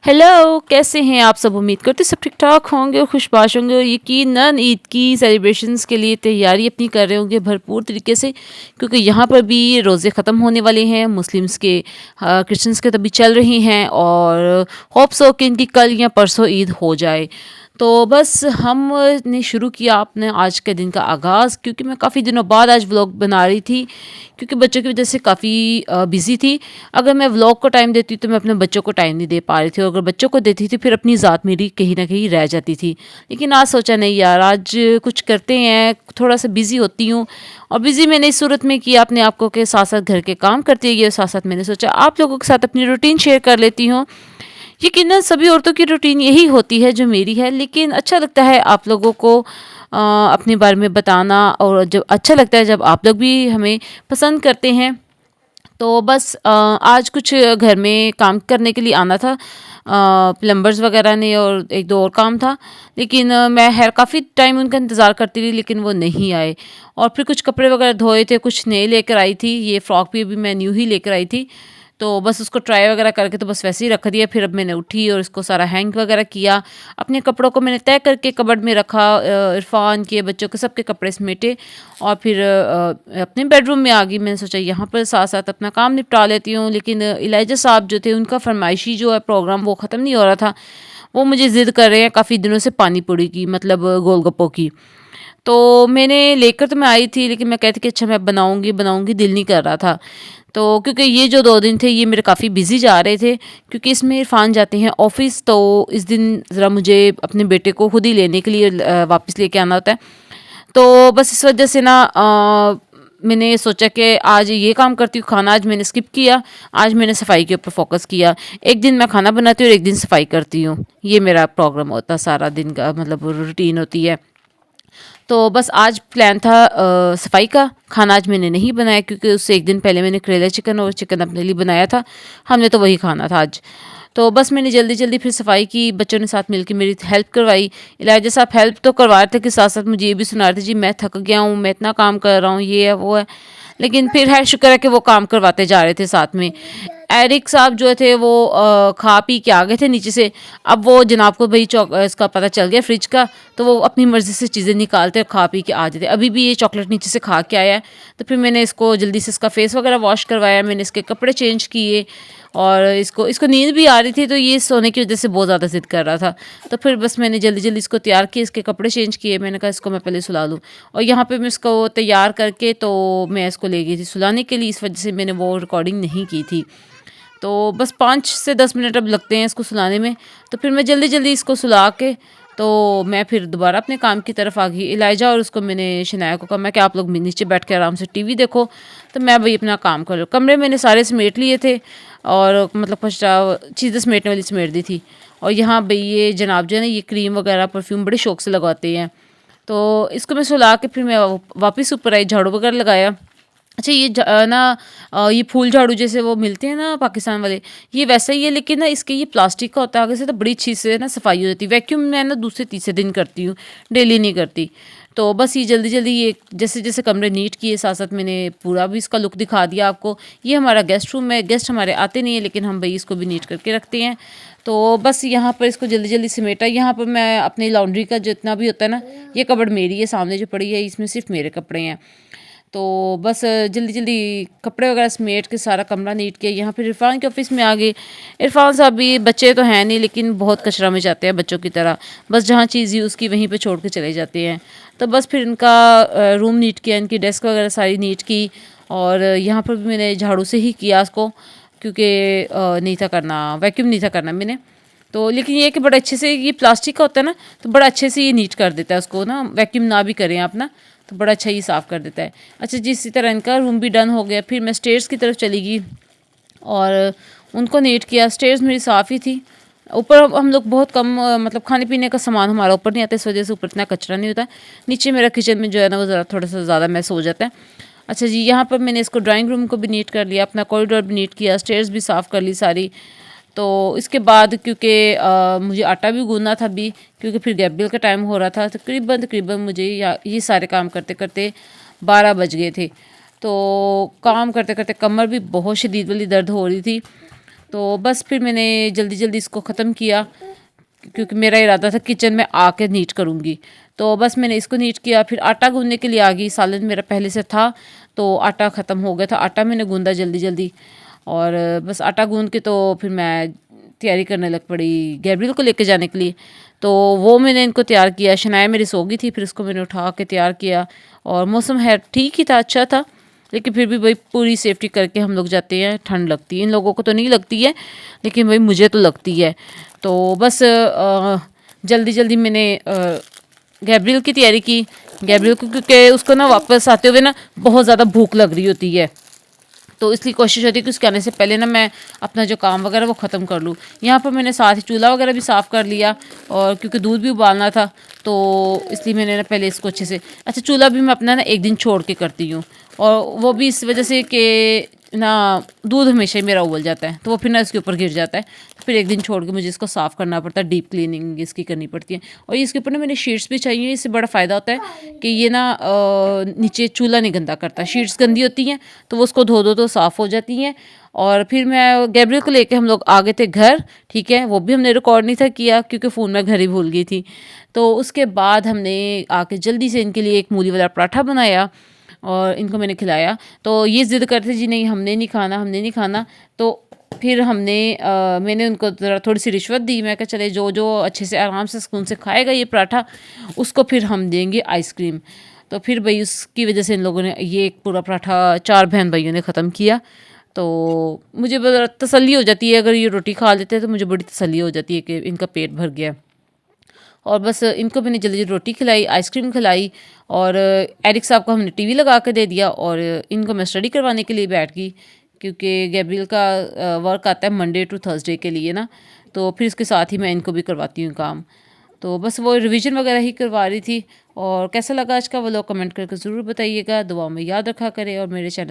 Hello, कैसे हैं आप सब? उम्मीद करते सब ठीक-ठाक होंगे और खुशबाश होंगे और यकीनन ईद की सेलिब्रेशंस के लिए तैयारी अपनी कर रहे होंगे भरपूर तरीके से, क्योंकि यहाँ पर भी रोज़े ख़त्म होने वाले हैं। मुस्लिम्स के क्रिश्चियंस के तो अभी चल रही हैं और होप्स हो कि इनकी कल या परसों ईद हो जाए। तो बस हमने शुरू किया अपने आज के दिन का आगाज़, क्योंकि मैं काफ़ी दिनों बाद आज व्लॉग बना रही थी, क्योंकि बच्चों की वज़ह से काफ़ी बिज़ी थी। अगर मैं व्लॉग को टाइम देती तो मैं अपने बच्चों को टाइम नहीं दे पा रही थी, और अगर बच्चों को देती थी फिर अपनी ज़ात मेरी कहीं न कहीं रह जाती थी। लेकिन आज सोचा नहीं यार, आज कुछ करते हैं, थोड़ा-सा बिज़ी होती हूँ। और बिज़ी मैंने इस सूरत में किया अपने आप को कि साथ-साथ घर के काम करती गई और साथ-साथ मैंने सोचा आप लोगों के साथ अपनी रूटीन शेयर कर लेती हूँ। यकीनन सभी औरतों की रूटीन यही होती है जो मेरी है, लेकिन अच्छा लगता है आप लोगों को अपने बारे में बताना, और जब अच्छा लगता है जब आप लोग भी हमें पसंद करते हैं। तो बस आज कुछ घर में काम करने के लिए आना था, प्लम्बर्स वगैरह ने, और एक दो और काम था। लेकिन मैं खैर काफ़ी टाइम उनका इंतज़ार करती रही, लेकिन वो नहीं आए। और फिर कुछ कपड़े वगैरह धोए थे, कुछ नए लेकर आई थी, ये फ्रॉक भी अभी मैं न्यू ही लेकर आई थी। तो बस उसको ट्राई वगैरह करके तो बस वैसे ही रख दिया। फिर अब मैंने उठी और इसको सारा हैंग वगैरह किया। अपने कपड़ों को मैंने तय करके कबर्ड में रखा, इरफान के, बच्चों के, सबके कपड़े समेटे। और फिर अपने बेडरूम में आ गई। मैंने सोचा यहाँ पर साथ-साथ अपना काम निपटा लेती हूँ। लेकिन इलाइजा साहब जो थे, उनका फरमाइशी जो है प्रोग्राम वो ख़त्म नहीं हो रहा था। वो मुझे ज़िद कर रहे हैं काफ़ी दिनों से पानी पूरी की, मतलब गोलगप्पों की। तो मैंने लेकर तो मैं आई थी, लेकिन मैं कहती कि अच्छा मैं बनाऊँगी, बनाऊँगी, दिल नहीं कर रहा था। तो क्योंकि ये जो 2 दिन थे ये मेरे काफ़ी बिज़ी जा रहे थे, क्योंकि इसमें इरफ़ान जाते हैं ऑफ़िस, तो इस दिन ज़रा मुझे अपने बेटे को खुद ही लेने के लिए वापस लेके आना होता है। तो बस इस वजह से ना मैंने सोचा कि आज ये काम करती हूँ, खाना आज मैंने स्किप किया, आज मैंने सफाई के ऊपर फ़ोकस किया। एक दिन मैं खाना बनाती हूँ और एक दिन सफाई करती हूँ। ये मेरा प्रोग्राम होता है सारा दिन का, मतलब रूटीन होती है। तो बस आज प्लान था सफाई का। खाना आज मैंने नहीं बनाया, क्योंकि उससे एक दिन पहले मैंने करेला चिकन और चिकन अपने लिए बनाया था। हमने तो वही खाना था आज। तो बस मैंने जल्दी-जल्दी फिर सफाई की, बच्चों ने साथ मिलके मेरी हेल्प करवाई। इलाइजा साहब हेल्प तो करवा रहे थे कि साथ-साथ मुझे ये भी सुना रहे थे, जी मैं थक गया हूँ, मैं इतना काम कर रहा हूँ, ये है, वो है। लेकिन फिर है शुक्र है कि वो काम करवाते जा रहे थे साथ में। एरिक साहब जो थे वो खा पी के आ गए थे नीचे से। अब वो जनाब को भई इसका पता चल गया फ्रिज का, तो वो अपनी मर्ज़ी से चीज़ें निकालते और खा पी के आ जाते। अभी भी ये चॉकलेट नीचे से खा के आया है, तो फिर मैंने इसको जल्दी से इसका फेस वगैरह वॉश करवाया, मैंने इसके कपड़े चेंज किए। और इसको इसको नींद भी आ रही थी, तो ये सोने की वज़ह से बहुत ज़्यादा ज़िद कर रहा था। तो फिर बस मैंने जल्दी-जल्दी इसको तैयार किया, इसके कपड़े चेंज किए, मैंने कहा इसको मैं पहले सुला लूँ। और यहाँ पे मैं इसको तैयार करके तो मैं इसको ले गई थी सुलाने के लिए, इस वजह से मैंने वो रिकॉर्डिंग नहीं की थी। तो बस 5 से 10 मिनट अब लगते हैं इसको सुलाने में। तो फिर मैं जल्दी-जल्दी इसको सुला के तो मैं फिर दोबारा अपने काम की तरफ आ गई। इलाइजा और उसको मैंने शनाया को कहा मैं कि आप लोग नीचे बैठ के आराम से टीवी देखो, तो मैं भई अपना काम कर लूँ। कमरे मैंने सारे समेट लिए थे, और मतलब कुछ चीज़ें समेटने वाली समेट दी थी। और यहाँ भई ये जनाब जो है ना, ये क्रीम वगैरह परफ्यूम बड़े शौक से लगाते हैं। तो इसको मैं सुला के फिर मैं वापस ऊपर आई, झाड़ू वगैरह लगाया। अच्छा ये ये फूल झाड़ू जैसे वो मिलते हैं ना पाकिस्तान वाले, ये वैसा ही है, लेकिन ना इसके ये प्लास्टिक का होता है आगे से, तो बड़ी अच्छी से ना सफाई हो जाती है। वैक्यूम मैं ना दूसरे तीसरे दिन करती हूँ, डेली नहीं करती। तो बस ये जल्दी-जल्दी ये जैसे-जैसे कमरे नीट किए, साथ-साथ मैंने पूरा भी इसका लुक दिखा दिया आपको। ये हमारा गेस्ट रूम है, गेस्ट हमारे आते नहीं है, लेकिन हम भई इसको भी नीट करके रखते हैं। तो बस यहाँ पर इसको जल्दी-जल्दी समेटा। यहाँ पर मैं अपनी लॉन्ड्री का जितना भी होता है ना, ये कबर्ड मेरी है, सामने जो पड़ी है इसमें सिर्फ़ मेरे कपड़े हैं। तो बस जल्दी-जल्दी कपड़े वगैरह समेट के सारा कमरा नीट किया। यहाँ फिर इरफ़ान के ऑफ़िस में आ गए। इरफ़ान साहब भी बच्चे तो हैं नहीं, लेकिन बहुत कचरा मचाते हैं बच्चों की तरह। बस जहाँ चीज़ यूज़ की वहीं पे छोड़ के चले जाते हैं। तो बस फिर इनका रूम नीट किया, इनकी डेस्क वगैरह सारी नीट की। और यहाँ पर भी मैंने झाड़ू से ही किया इसको, क्योंकि नहीं था करना, वैक्यूम नहीं था करना मैंने। तो लेकिन ये है कि बड़े अच्छे से, ये प्लास्टिक का होता है ना, तो बड़ा अच्छे से ये नीट कर देता है उसको ना, वैक्यूम ना भी करें आप ना, तो बड़ा अच्छा ये साफ़ कर देता है। अच्छा जी, इसी तरह इनका रूम भी डन हो गया। फिर मैं स्टेयर्स की तरफ चली गई और उनको नीट किया। स्टेयर्स मेरी साफ़ ही थी। ऊपर अब हम लोग बहुत कम मतलब खाने पीने का सामान हमारा ऊपर नहीं आता, इस वजह से ऊपर इतना कचरा नहीं होता। नीचे मेरा किचन में जो है ना, वो ज़रा थोड़ा-सा ज़्यादा मैस हो जाता है। अच्छा जी, यहाँ पर मैंने इसको ड्राइंग रूम को भी नीट कर लिया, अपना कॉरिडोर भी नीट किया, स्टेयर्स भी साफ़ कर ली सारी। तो इसके बाद क्योंकि मुझे आटा भी गूँदना था अभी, क्योंकि फिर गैप बिल का टाइम हो रहा था, तकरीबन मुझे ये सारे काम करते-करते 12 बज गए थे। तो काम करते-करते कमर भी बहुत शदीद वाली दर्द हो रही थी। तो बस फिर मैंने जल्दी जल्दी इसको ख़त्म किया, क्योंकि मेरा इरादा था किचन में आके नीट करूँगी। तो बस मैंने इसको नीट किया, फिर आटा गूँधने के लिए आ गई। सालन मेरा पहले से था, तो आटा ख़त्म हो गया था। आटा मैंने गूँधा जल्दी जल्दी, और बस आटा गूँध के तो फिर मैं तैयारी करने लग पड़ी गैब्रियल को लेके जाने के लिए। तो वो मैंने इनको तैयार किया। शनाया मेरी सो गई थी, फिर उसको मैंने उठा के तैयार किया। और मौसम है ठीक ही था, अच्छा था, लेकिन फिर भी भाई पूरी सेफ्टी करके हम लोग जाते हैं। ठंड लगती है, इन लोगों को तो नहीं लगती है, लेकिन भाई मुझे तो लगती है। तो बस जल्दी जल्दी मैंने गैब्रियल की तैयारी की। गैब्रियल को, क्योंकि उसको ना वापस आते हुए ना बहुत ज़्यादा भूख लग रही होती है, तो इसलिए कोशिश होती है कि उसके आने से पहले ना मैं अपना जो काम वगैरह वो ख़त्म कर लूँ। यहाँ पर मैंने साथ ही चूल्हा वगैरह भी साफ़ कर लिया, और क्योंकि दूध भी उबालना था, तो इसलिए मैंने ना पहले इसको अच्छे से, अच्छा चूल्हा भी मैं अपना ना एक दिन छोड़ के करती हूँ, और वो भी इस वजह से कि ना दूध हमेशा ही मेरा उबल जाता है, तो वो फिर ना इसके ऊपर गिर जाता है। तो फिर एक दिन छोड़ के मुझे इसको साफ़ करना पड़ता है, डीप क्लीनिंग इसकी करनी पड़ती है। और इसके ऊपर ना मैंने शीट्स भी चाहिए। इससे बड़ा फ़ायदा होता है कि ये ना नीचे चूल्हा नहीं गंदा करता। शीट्स गंदी होती हैं तो वो उसको धो दो तो साफ़ हो जाती हैं। और फिर मैं गैब्रियल को लेके हम लोग आ गए थे घर, ठीक है। वो भी हमने रिकॉर्ड नहीं था किया, क्योंकि फ़ोन में घर ही भूल गई थी। तो उसके बाद हमने आके जल्दी से इनके लिए एक मूली वाला पराठा बनाया, और इनको मैंने खिलाया। तो ये ज़िद करते जी नहीं हमने नहीं खाना, हमने नहीं खाना। तो फिर मैंने उनको ज़रा थोड़ी सी रिश्वत दी। मैं कहा चले जो जो अच्छे से आराम से सुकून से खाएगा ये पराठा, उसको फिर हम देंगे आइसक्रीम। तो फिर भाई उसकी वजह से इन लोगों ने ये एक पूरा पराठा 4 बहन भाइयों ने ख़त्म किया। तो मुझे बड़ा तसल्ली हो जाती है, अगर ये रोटी खा लेते हैं तो मुझे बड़ी तसल्ली हो जाती है कि इनका पेट भर गया। और बस इनको मैंने जल्दी जल्दी रोटी खिलाई, आइसक्रीम खिलाई, और एरिक साहब को हमने टीवी लगा के दे दिया, और इनको मैं स्टडी करवाने के लिए बैठ गई, क्योंकि गैब्रियल का वर्क आता है मंडे टू थर्सडे के लिए ना। तो फिर इसके साथ ही मैं इनको भी करवाती हूँ काम। तो बस वो रिवीजन वगैरह ही करवा रही थी। और कैसा लगा आज का वो लोग कमेंट करके ज़रूर बताइएगा। दुआ में याद रखा करें, और मेरे चैनल